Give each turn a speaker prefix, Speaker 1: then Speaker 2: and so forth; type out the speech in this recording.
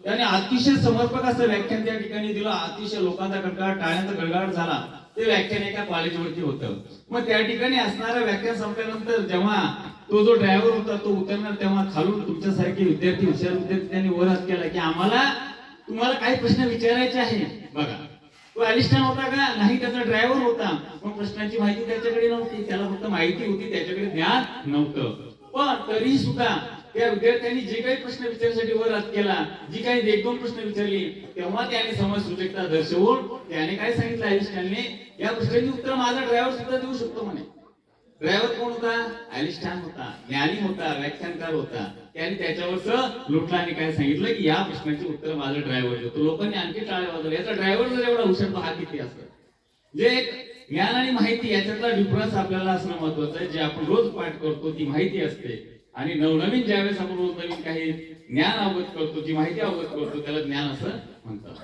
Speaker 1: त्याने अतिशय समर्पक असं व्याख्यान त्या ठिकाणी दिलं. अतिशय लोकांचा गडगडाट, टाळ्यांचा गडगडाट झाला. ते व्याख्यान एका कॉलेजवरती होतं. मग त्या ठिकाणी असणारं व्याख्यान संपल्यानंतर जेव्हा तो जो ड्रायव्हर होता तो उतरणार, तेव्हा खालून तुमच्यासारखे विद्यार्थी, हुशार विद्यार्थी त्यांनी वर हात केला की आम्हाला तुम्हाला काही प्रश्न विचारायचे आहे. बघा, तो अलिस्टान होता का? नाही, त्याचा ड्रायव्हर होता. मग प्रश्नांची माहिती त्याच्याकडे नव्हती, त्याला फक्त माहिती होती, त्याच्याकडे ज्ञान नव्हतं. पण तरी सुद्धा त्या विद्यार्थ्यांनी जे काही प्रश्न विचारण्यासाठी वर हात केला, जी काही एक दोन प्रश्न विचारली, तेव्हा त्याने समज सूचकता दर्शवून त्याने काय सांगितलं अलिस्टानने, या प्रश्नाची उत्तर माझा ड्रायव्हर सुद्धा देऊ शकतो म्हणे. ड्रायव्हर कोण होता? अलिस्टान होता, ज्ञानी होता, व्याख्यानकार होता. त्याने त्याच्यावरच लुटला आणि काय सांगितलं की या प्रश्नाची उत्तर माझा ड्रायव्हर देतो. लोकांनी आणखी टाळ्या वाजवल्या. याचा ड्रायव्हर जर एवढा हुशार, हा किती असतं. जे ज्ञान आणि माहिती याच्यातला डिफरन्स आपल्याला असणं महत्वाचं आहे. जे आपण रोज पाठ करतो ती माहिती असते, आणि नवनवीन ज्यावेळेस आपण रोज नवीन काही ज्ञान अवगत करतो, जी माहिती अवगत करतो, त्याला ज्ञान असं म्हणतात.